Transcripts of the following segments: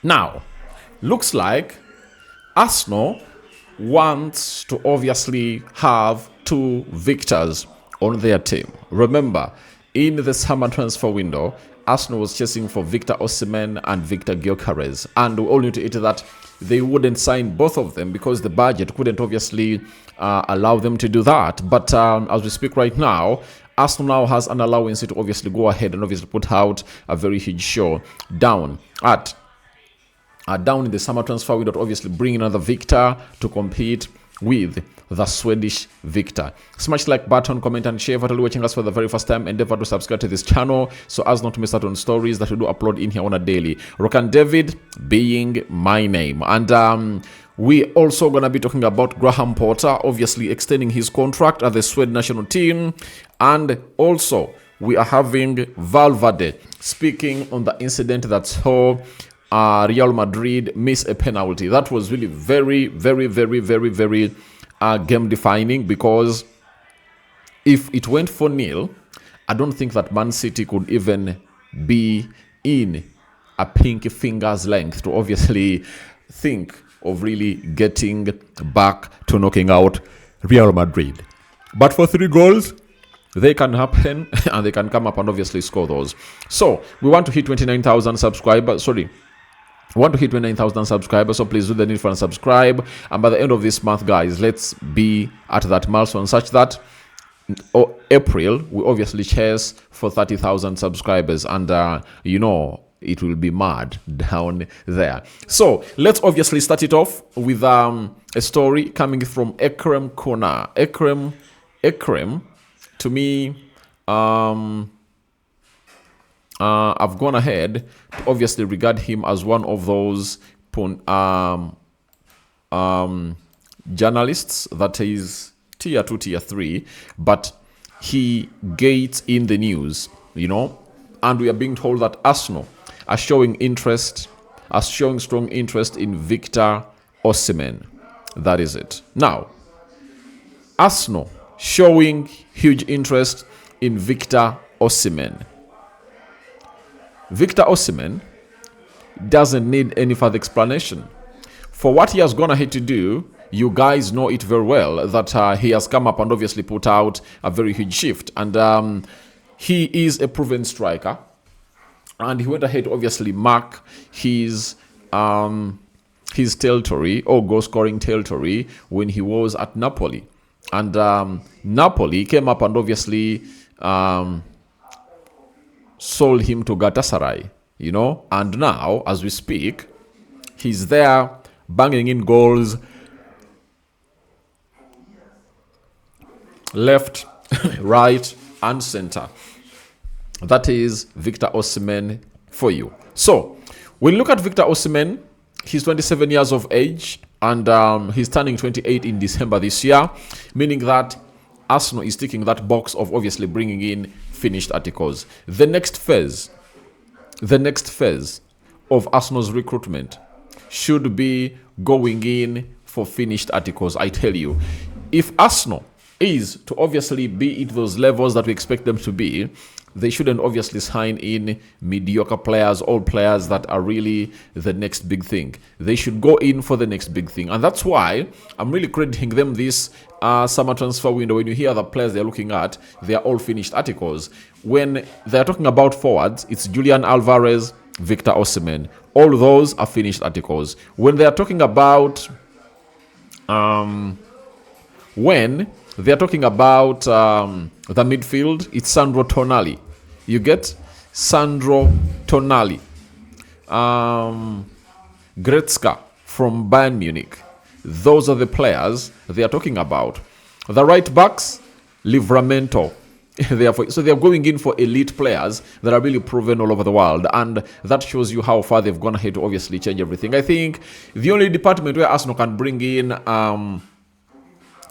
Now, looks like Arsenal wants to obviously have two victors on their team. Remember, in the summer transfer window, Arsenal was chasing for Victor Osimhen and Victor Gyökeres, and we all knew to it that they wouldn't sign both of them because the budget couldn't obviously allow them to do that. But as we speak right now, Arsenal now has an allowance to obviously go ahead and obviously put out a very huge show down in the summer transfer window to obviously bring another victor to compete with the Swedish victor. Smash like button, comment and share. For watching us for the very first time, endeavor to subscribe to this channel so as not to miss out on stories that we do upload in here on a daily. Rokani David being my name. And we also going to be talking about Graham Potter obviously extending his contract at the Sweden national team. And also we are having Valverde speaking on the incident that saw Real Madrid miss a penalty. That was really very game defining, because if it went 4-0, I don't think that Man City could even be in a pinky finger's length to obviously think of really getting back to knocking out Real Madrid. But for 3 goals, they can happen and they can come up and obviously score those. So we want to hit 29,000 subscribers. We want to hit 29,000 subscribers, so please do the need for and subscribe. And by the end of this month, guys, let's be at that milestone such that April we obviously chase for 30,000 subscribers, and it will be mad down there. So let's obviously start it off with a story coming from Ekrem Kona. Ekrem, to me, I've gone ahead to obviously regard him as one of those journalists that is tier 2, tier 3, but he gets in the news, and we are being told that Arsenal are showing strong interest in Victor Osimhen. That is it. Now, Arsenal showing huge interest in Victor Osimhen. Victor Osimhen doesn't need any further explanation. For what he has gone ahead to do, you guys know it very well that he has come up and obviously put out a very huge shift. And he is a proven striker. And he went ahead to obviously mark his territory, or goal-scoring territory, when he was at Napoli. And Napoli came up and obviously sold him to Galatasaray, and now, as we speak, he's there banging in goals left, right, and center. That is Victor Osimhen for you. So, when you look at Victor Osimhen, he's 27 years of age, and he's turning 28 in December this year, meaning that Arsenal is ticking that box of obviously bringing in finished articles. The next phase of Arsenal's recruitment should be going in for finished articles. I tell you, if Arsenal is to obviously be at those levels that we expect them to be, they shouldn't obviously sign in mediocre players, old players that are really the next big thing. They should go in for the next big thing. And that's why I'm really crediting them this summer transfer window. When you hear the players they're looking at, they are all finished articles. When they're talking about forwards, it's Julian Alvarez, Victor Osimhen. All those are finished articles. When they are talking about the midfield, it's Sandro Tonali. You get Sandro Tonali. Gretzka from Bayern Munich. Those are the players they are talking about. The right backs, Livramento. So they are going in for elite players that are really proven all over the world, and that shows you how far they've gone ahead to obviously change everything. I think the only department where Arsenal can bring in a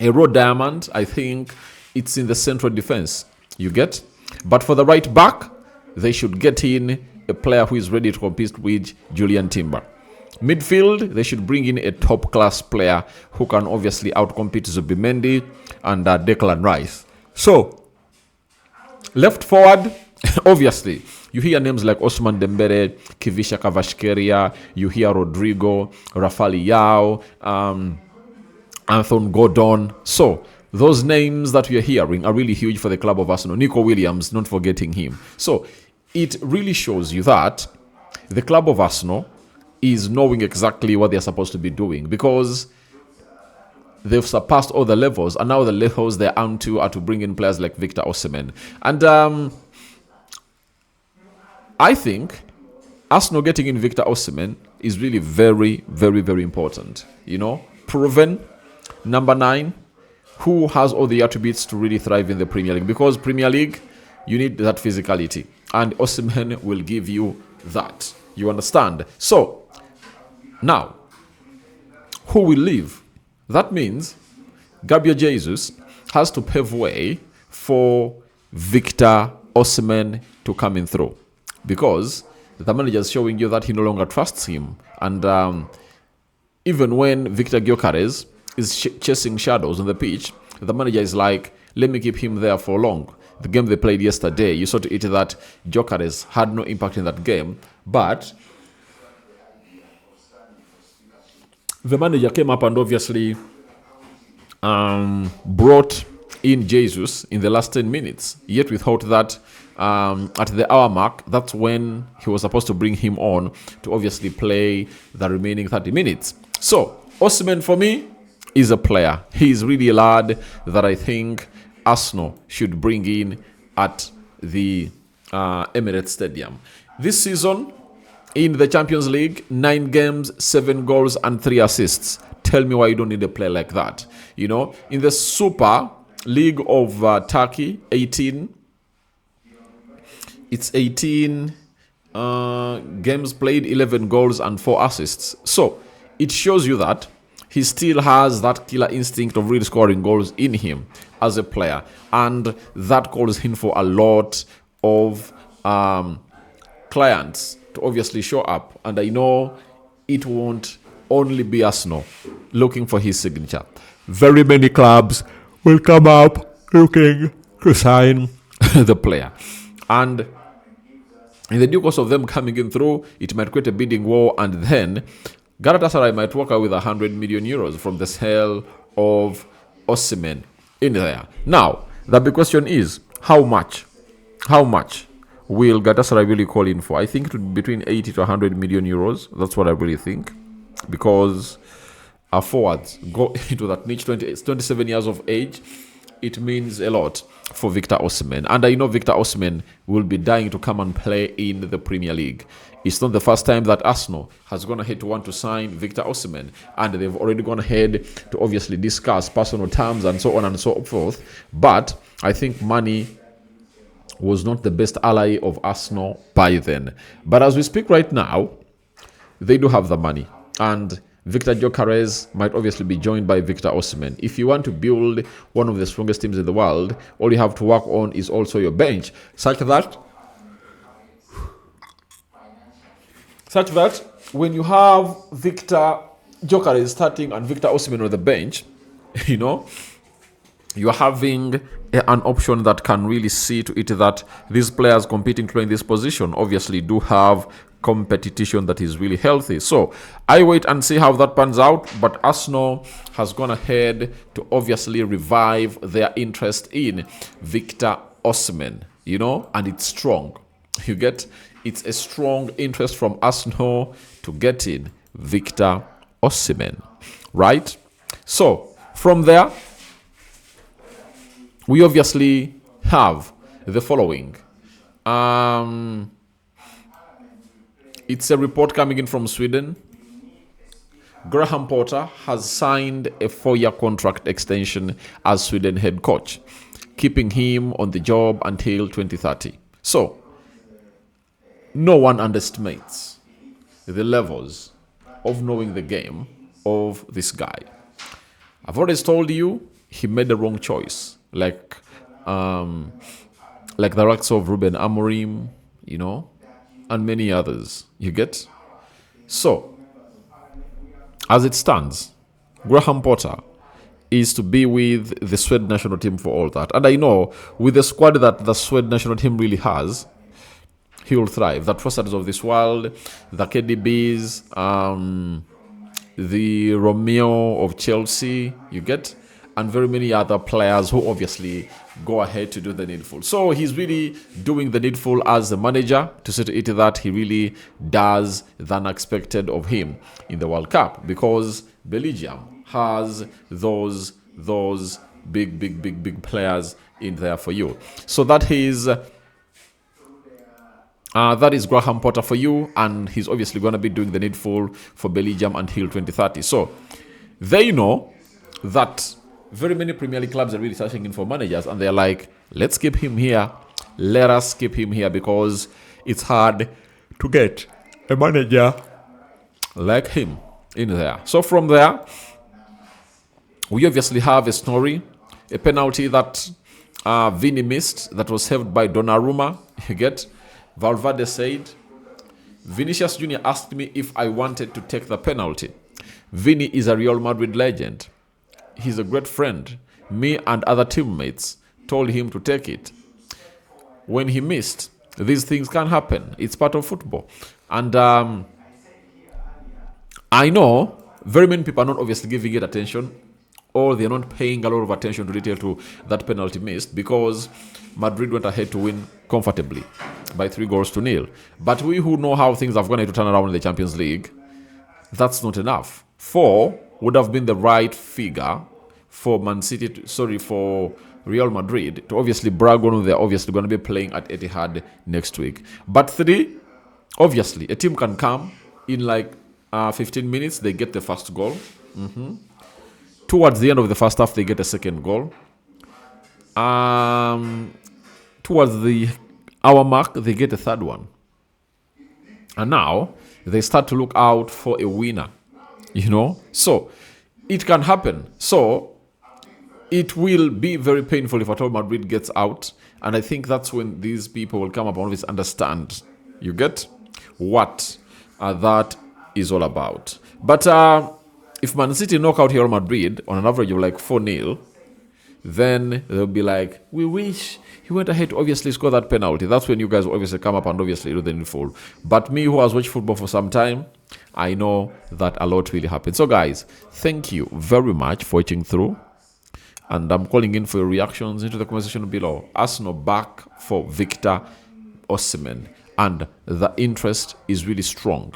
raw diamond, I think it's in the central defense. You get? But for the right back, they should get in a player who is ready to compete with Julian Timber. Midfield, they should bring in a top-class player who can obviously outcompete Zubimendi and Declan Rice. So, left forward, obviously, You hear names like Osimhen Dembele, Kivisha Kvaratskhelia, you hear Rodrigo, Rafael Yao, Anthony Gordon. So those names that we are hearing are really huge for the club of Arsenal. Nico Williams, not forgetting him. So it really shows you that the club of Arsenal is knowing exactly what they're supposed to be doing, because they've surpassed all the levels, and now the levels they're on to are to bring in players like Victor Osimhen. And I think Arsenal getting in Victor Osimhen is really very, very, very important. You know, proven number 9, who has all the attributes to really thrive in the Premier League. Because Premier League, you need that physicality, and Osimhen will give you that. You understand? So now, who will leave? That means Gabriel Jesus has to pave way for Victor Osimhen to come in through, because the manager is showing you that he no longer trusts him. And even when Victor Gyökeres is chasing shadows on the pitch, the manager is like, let me keep him there for long. The game they played yesterday, you saw to it that Gyökeres had no impact in that game, but the manager came up and obviously brought in Jesus in the last 10 minutes. Yet we thought that at the hour mark, that's when he was supposed to bring him on to obviously play the remaining 30 minutes. So Osimhen, for me, is a player. He's really a lad that I think Arsenal should bring in at the Emirates Stadium. This season, in the Champions League, 9 games, 7 goals, and 3 assists. Tell me why you don't need a player like that. You know, in the Super League of Turkey, 18 games played, 11 goals, and 4 assists. So it shows you that he still has that killer instinct of really scoring goals in him as a player, and that calls him for a lot of clients to obviously show up. And I know it won't only be Arsenal looking for his signature. Very many clubs will come up looking to sign the player, and in the due course of them coming in through, it might create a bidding war, and then Galatasaray might walk out with 100 million euros from the sale of Osimhen in there. Now, the big question is, how much will Galatasaray really call in for? I think it would be between 80 to 100 million euros. That's what I really think, because our forwards go into that niche, 27 years of age. It means a lot for Victor Osimhen. And I know Victor Osimhen will be dying to come and play in the Premier League. It's not the first time that Arsenal has gone ahead to want to sign Victor Osimhen, and they've already gone ahead to obviously discuss personal terms and so on and so forth. But I think money was not the best ally of Arsenal by then. But as we speak right now, they do have the money, and Victor Gyökeres might obviously be joined by Victor Osimhen. If you want to build one of the strongest teams in the world, all you have to work on is also your bench, such that when you have Victor Gyökeres starting and Victor Osimhen on the bench, you know, you're having an option that can really see to it that these players competing to play in this position obviously do have competition that is really healthy. So I wait and see how that pans out. But Arsenal has gone ahead to obviously revive their interest in Victor Osimhen, you know, and it's strong. You get, it's a strong interest from Arsenal to get in Victor Osimhen, right? So from there, we obviously have the following. It's a report coming in from Sweden. Graham Potter has signed a 4-year contract extension as Sweden head coach, keeping him on the job until 2030. So, no one underestimates the levels of knowing the game of this guy. I've always told you he made the wrong choice, like the likes of Ruben Amorim, you know, and many others. You get? So, as it stands, Graham Potter is to be with the Sweden national team for all that. And I know with the squad that the Sweden national team really has, he will thrive. The Trossards of this world, the KDBs, the Romeo of Chelsea, you get, and very many other players who obviously go ahead to do the needful. So he's really doing the needful as the manager to see to it that he really does the unexpected of him in the World Cup, because Belgium has those big players in there for you. So that is Graham Potter for you, and he's obviously going to be doing the needful for Belgium until 2030. So they know that very many Premier League clubs are really searching in for managers, and they're like, let's keep him here. Let us keep him here, because it's hard to get a manager like him in there. So from there, we obviously have a story, a penalty that Vini missed that was saved by Donnarumma. You get, Valverde said, Vinicius Jr. asked me if I wanted to take the penalty. Vini is a Real Madrid legend. He's a great friend. Me and other teammates told him to take it. When he missed, these things can happen. It's part of football. And I know very many people are not obviously giving it attention, or they're not paying a lot of attention to detail to that penalty missed, because Madrid went ahead to win comfortably by 3-0. But we who know how things have gone to turn around in the Champions League, that's not enough. 4 would have been the right figure for for Real Madrid to obviously brag on. They're obviously going to be playing at Etihad next week. But 3, obviously, a team can come in like 15 minutes, they get the first goal. Towards the end of the first half, they get a second goal. Towards the hour mark, they get a third one. And now, they start to look out for a winner. You know? So, it can happen. So, it will be very painful if at all Madrid gets out. And I think that's when these people will come up and always understand, you get, what that is all about. But if Man City knock out Real Madrid on an average of like 4-0, then they'll be like, we wish he went ahead to obviously score that penalty. That's when you guys will obviously come up and obviously do the needful. But me, who has watched football for some time, I know that a lot really happens. So guys, thank you very much for watching through. And I'm calling in for your reactions into the comment section below. Arsenal back for Victor Osimhen. And the interest is really strong.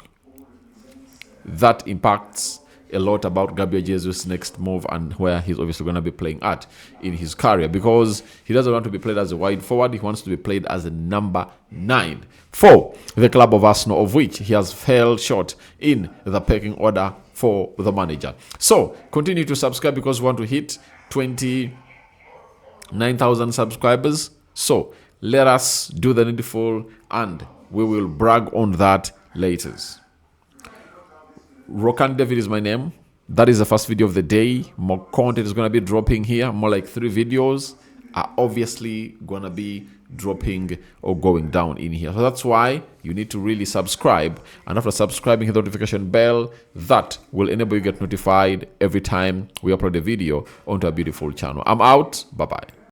That impacts a lot about Gabriel Jesus' next move and where he's obviously going to be playing at in his career, because he doesn't want to be played as a wide forward. He wants to be played as a number 9 for the club of Arsenal, of which he has fell short in the pecking order for the manager. So continue to subscribe, because we want to hit 29,000 subscribers. So let us do the needful, and we will brag on that later. Rokani David is my name. That is the first video of the day. More content is going to be dropping here. More like 3 videos are obviously going to be dropping or going down in here. So that's why you need to really subscribe. And after subscribing, hit the notification bell. That will enable you to get notified every time we upload a video onto a beautiful channel. I'm out. Bye-bye.